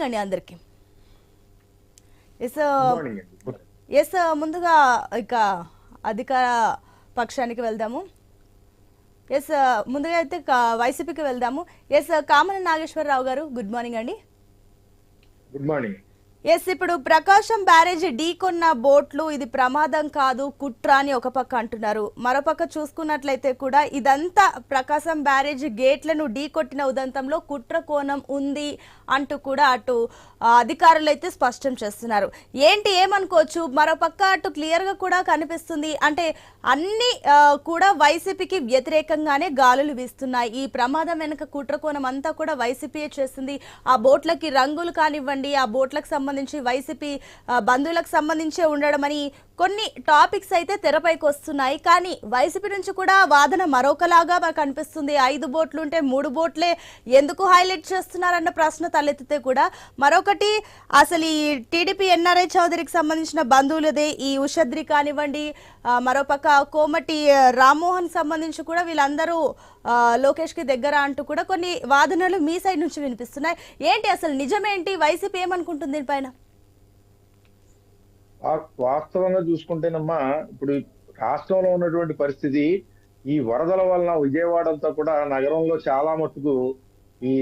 Morning అండి అందరికి. Yes ముందుగా ఇక అధికార పక్షానికి వెళ్దాము. ఎస్ ముందుగా అయితే వైసీపీకి వెళ్దాము. ఎస్ కామన నాగేశ్వరరావు గారు గుడ్ మార్నింగ్ అండి. Good morning. ఎస్ ఇప్పుడు ప్రకాశం బ్యారేజ్ ఢీకొన్న బోట్లు ఇది ప్రమాదం కాదు కుట్ర అని ఒక పక్క అంటున్నారు. మరోపక్క చూసుకున్నట్లయితే కూడా ఇదంతా ప్రకాశం బ్యారేజ్ గేట్లను ఢీకొట్టిన ఉదంతంలో కుట్ర కోణం ఉంది అంటూ కూడా అటు అధికారులు అయితే స్పష్టం చేస్తున్నారు. ఏంటి ఏమనుకోవచ్చు, మరోపక్క అటు క్లియర్ గా కూడా కనిపిస్తుంది. అంటే అన్ని కూడా వైసీపీకి వ్యతిరేకంగానే గాలులు వీస్తున్నాయి. ఈ ప్రమాదం వెనుక కుట్ర కోణం అంతా కూడా వైసీపీయే చేస్తుంది. ఆ బోట్లకి రంగులు కానివ్వండి, ఆ బోట్లకు సంబంధించి వైసీపీ బంధువులకు సంబంధించే ఉండడం అని కొన్ని టాపిక్స్ అయితే తెరపైకి వస్తున్నాయి. కానీ వైసీపీ నుంచి కూడా వాదన మరొకలాగా మనకు కనిపిస్తుంది. 5 బోట్లు ఉంటే 3 బోట్లే ఎందుకు హైలైట్ చేస్తున్నారన్న ప్రశ్న తలెత్తితే కూడా మరొకటి అసలు ఈ టీడీపీ ఎన్ఆర్ఐ చౌదరికి సంబంధించిన బంధువులదే ఈ ఉషద్రి కానివ్వండి, మరోపక్క కోమటి రామ్మోహన్ సంబంధించి కూడా వీళ్ళందరూ లోకేష్ కి దగ్గర అంటూ కూడా కొన్ని వాదనలు మీ సైడ్ నుంచి వినిపిస్తున్నాయి. ఏంటి అసలు నిజమేంటి, వైసీపీ ఏమనుకుంటుంది దీనిపైన? వాస్తవంగా చూసుకుంటేనమ్మా ఇప్పుడు రాష్ట్రంలో ఉన్నటువంటి పరిస్థితి, ఈ వరదల వల్ల విజయవాడంతా కూడా నగరంలో చాలా మటుకు ఈ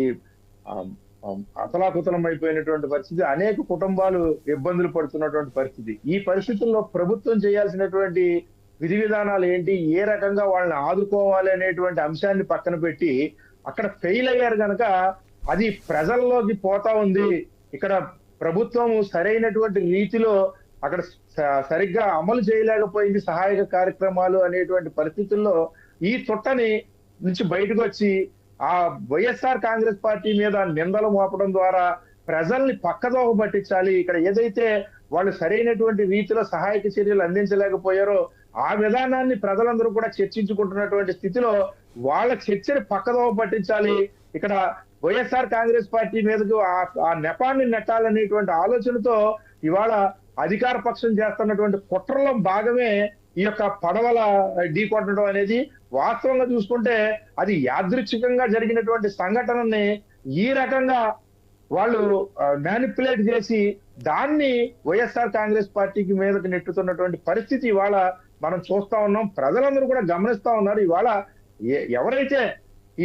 అతలాకుతలం అయిపోయినటువంటి పరిస్థితి, అనేక కుటుంబాలు ఇబ్బందులు పడుతున్నటువంటి పరిస్థితి. ఈ పరిస్థితుల్లో ప్రభుత్వం చేయాల్సినటువంటి విధి విధానాలు ఏంటి, ఏ రకంగా వాళ్ళని ఆదుకోవాలి అనేటువంటి అంశాన్ని పక్కన పెట్టి అక్కడ ఫెయిల్ అయ్యారు కనుక అది ప్రజల్లోకి పోతా ఉంది. ఇక్కడ ప్రభుత్వం సరైనటువంటి రీతిలో అక్కడ సరిగ్గా అమలు చేయలేకపోయింది సహాయక కార్యక్రమాలు అనేటువంటి పరిస్థితుల్లో ఈ చుట్టని నుంచి బయటకు వచ్చి ఆ వైఎస్ఆర్ కాంగ్రెస్ పార్టీ మీద నిందలు మోపడం ద్వారా ప్రజల్ని పక్కదోవ పట్టించాలి. ఇక్కడ ఏదైతే వాళ్ళు సరైనటువంటి రీతిలో సహాయక చర్యలు అందించలేకపోయారో ఆ విధానాన్ని ప్రజలందరూ కూడా చర్చించుకుంటున్నటువంటి స్థితిలో వాళ్ళ చర్చని పక్కదోవ పట్టించాలి. ఇక్కడ వైఎస్ఆర్ కాంగ్రెస్ పార్టీ మీదకు ఆ నెపాన్ని నెట్టాలనేటువంటి ఆలోచనతో ఇవాళ అధికార పక్షం చేస్తున్నటువంటి కుట్రలో భాగమే ఈ యొక్క పడవల ఢీకొట్టడం అనేది. వాస్తవంగా చూసుకుంటే అది యాదృచ్ఛికంగా జరిగినటువంటి సంఘటనని ఈ రకంగా వాళ్ళు మ్యానిపులేట్ చేసి దాన్ని వైఎస్ఆర్ కాంగ్రెస్ పార్టీకి మీదకి నెట్టుతున్నటువంటి పరిస్థితి ఇవాళ మనం చూస్తా ఉన్నాం. ప్రజలందరూ కూడా గమనిస్తా ఉన్నారు. ఇవాళ ఎవరైతే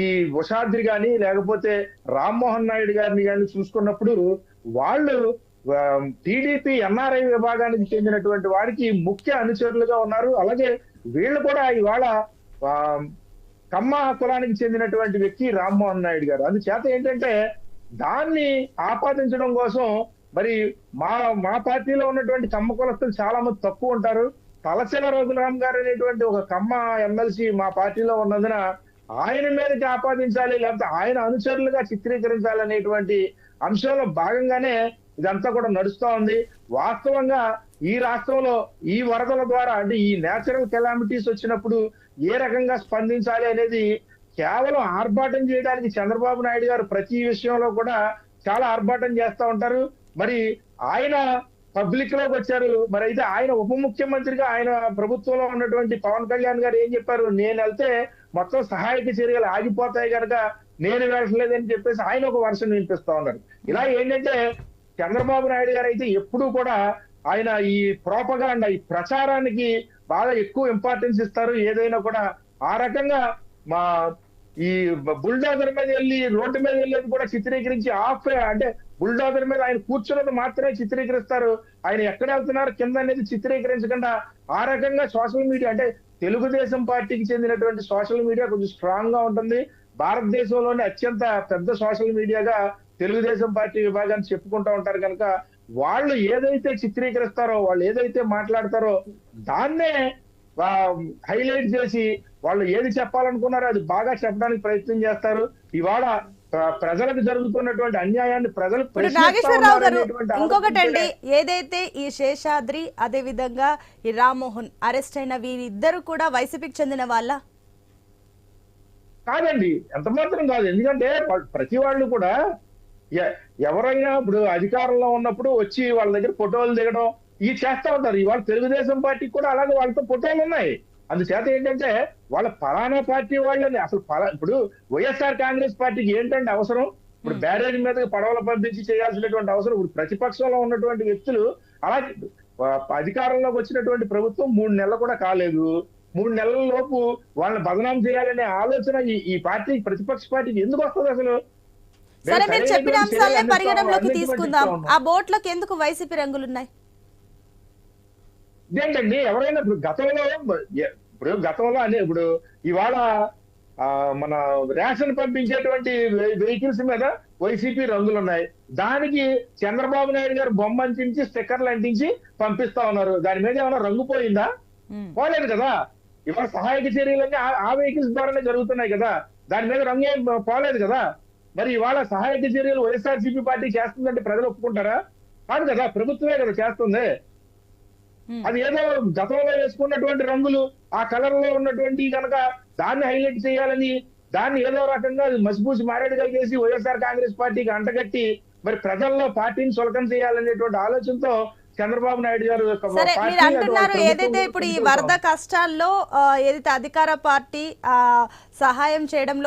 ఈ ఉషాద్రి గాని లేకపోతే రామ్మోహన్ నాయుడు గారిని కానీ చూసుకున్నప్పుడు వాళ్ళు టీడీపీ ఎన్ఆర్ఐ విభాగానికి చెందినటువంటి వారికి ముఖ్య అనుచరులుగా ఉన్నారు. అలాగే వీళ్ళు కూడా ఇవాళ కమ్మ కులానికి చెందినటువంటి వ్యక్తి రామ్మోహన్ నాయుడు గారు. అందుచేత ఏంటంటే దాన్ని ఆపాదించడం కోసం మరి మా పార్టీలో ఉన్నటువంటి కమ్మ కులస్తులు చాలా మంది తక్కువ ఉంటారు. తలసిల రఘురామ్ గారు అనేటువంటి ఒక కమ్మ ఎమ్మెల్సీ మా పార్టీలో ఉన్నందున ఆయన మీదకి ఆపాదించాలి, లేకపోతే ఆయన అనుచరులుగా చిత్రీకరించాలి అనేటువంటి అంశంలో భాగంగానే ఇదంతా కూడా నడుస్తా ఉంది. వాస్తవంగా ఈ రాష్ట్రంలో ఈ వరదల ద్వారా అంటే ఈ నేచురల్ కెలామిటీస్ వచ్చినప్పుడు ఏ రకంగా స్పందించాలి అనేది కేవలం ఆర్భాటం చేయడానికి చంద్రబాబు నాయుడు గారు ప్రతి విషయంలో కూడా చాలా ఆర్భాటం చేస్తా ఉంటారు. మరి ఆయన పబ్లిక్ లోకి వచ్చారు. మరి అయితే ఆయన ఉప ముఖ్యమంత్రిగా ఆయన ప్రభుత్వంలో ఉన్నటువంటి పవన్ కళ్యాణ్ గారు ఏం చెప్పారు, నేను వెళ్తే మొత్తం సహాయక చర్యలు ఆగిపోతాయి కనుక నేను వెళ్ళలేదని చెప్పేసి ఆయన ఒక వర్షం వినిపిస్తా ఉన్నారు. ఇలా ఏంటంటే చంద్రబాబు నాయుడు గారు అయితే ఎప్పుడూ కూడా ఆయన ఈ ప్రోపగాండా ఈ ప్రచారానికి బాగా ఎక్కువ ఇంపార్టెన్స్ ఇస్తారు. ఏదైనా కూడా ఆ రకంగా మా ఈ బుల్డోజర్ మీద వెళ్ళి రోడ్డు మీద వెళ్ళేది కూడా చిత్రీకరించి అంటే బుల్డోజర్ మీద ఆయన కూర్చున్నది మాత్రమే చిత్రీకరిస్తారు. ఆయన ఎక్కడ వెళ్తున్నారు కింద అనేది చిత్రీకరించకుండా ఆ రకంగా సోషల్ మీడియా అంటే తెలుగుదేశం పార్టీకి చెందినటువంటి సోషల్ మీడియా కొంచెం స్ట్రాంగ్ గా ఉంటుంది. భారతదేశంలోనే అత్యంత పెద్ద సోషల్ మీడియాగా తెలుగుదేశం పార్టీ విభాగాన్ని చెప్పుకుంటూ ఉంటారు కనుక వాళ్ళు ఏదైతే చిత్రీకరిస్తారో వాళ్ళు ఏదైతే మాట్లాడతారో దాన్నే హైలైట్ చేసి వాళ్ళు ఏది చెప్పాలనుకున్నారో అది బాగా చెప్పడానికి ప్రయత్నం చేస్తారు. ఇవాళ ప్రజలకు జరుగుతున్నటువంటి అన్యాయాన్ని ప్రజలు నాగేశ్వరరావు గారు ఇంకొకటండి, ఏదైతే ఈ శేషాద్రి అదే విధంగా ఈ రామ్మోహన్ అరెస్ట్ అయిన వీరిద్దరు కూడా వైసీపీకి చెందిన వాళ్ళ కాదండి, ఎంత మాత్రం కాదు. ఎందుకంటే ప్రతి వాళ్ళు కూడా ఎవరైనా ఇప్పుడు అధికారంలో ఉన్నప్పుడు వచ్చి వాళ్ళ దగ్గర ఫోటోలు దిగడం ఇవి చేస్తా ఉంటారు. ఇవాళ తెలుగుదేశం పార్టీకి కూడా అలాగే వాళ్ళతో ఫోటోలు ఉన్నాయి. అందుచేత ఏంటంటే వాళ్ళ ఫలానా పార్టీ వాళ్ళని అసలు ఇప్పుడు వైఎస్ఆర్ కాంగ్రెస్ పార్టీకి ఏంటంటే అవసరం ఇప్పుడు బ్యారేజ్ మీదకి పడవలు పంపించి చేయాల్సినటువంటి అవసరం ఇప్పుడు ప్రతిపక్షంలో ఉన్నటువంటి వ్యక్తులు అలాగే అధికారంలోకి వచ్చినటువంటి ప్రభుత్వం 3 నెలలు కూడా కాలేదు. 3 నెలల లోపు వాళ్ళని బదనాం చేయాలనే ఆలోచన ఈ పార్టీ ప్రతిపక్ష పార్టీకి ఎందుకు వస్తుంది అసలు? సరే, మీరు చెప్పిన అంశాలనే పరిగణనలోకి అన్నిటికీ తీసుకుందాం. పట్టిస్తాం. ఆ బోట్లకు ఎందుకు వైసీపీ రంగులున్నాయి? ఇదేంటండి ఎవరైనా ఇప్పుడు గతంలో అనే ఇప్పుడు ఇవాళ మన రేషన్ పంపించేటువంటి వెహికల్స్ మీద వైసీపీ రంగులు ఉన్నాయి. దానికి చంద్రబాబు నాయుడు గారు బొమ్మ అంటించి స్టిక్కర్లు అంటించి పంపిస్తా ఉన్నారు. దాని మీద ఏమైనా రంగు పోయిందా? పోలేదు కదా. ఇవాళ సహాయక చర్యలన్నీ ఆ వెహికల్స్ ద్వారానే జరుగుతున్నాయి కదా. దాని మీద రంగు ఏం పోలేదు కదా. మరి ఇవాళ సహాయక చర్యలు వైఎస్ఆర్సీపీ పార్టీ చేస్తుందంటే ప్రజలు ఒప్పుకుంటారా? కాదు కదా, ప్రభుత్వమే కదా చేస్తుంది. అది ఏదో గతంలో వేసుకున్నటువంటి రంగులు ఆ కలర్ లో ఉన్నటువంటి కనుక దాన్ని హైలైట్ చేయాలని దాన్ని ఏదో రకంగా మసిపూసి మారేడుగా చేసి వైఎస్ఆర్ కాంగ్రెస్ పార్టీకి అంటగట్టి మరి ప్రజల్లో పార్టీని చులకన చేయాలనేటువంటి ఆలోచనతో చంద్రబాబు నాయుడు గారు సరే, మీరు అంటున్నారు ఏదైతే ఇప్పుడు ఈ వరద కష్టాల్లో ఏదైతే అధికార పార్టీ సహాయం చేయడంలో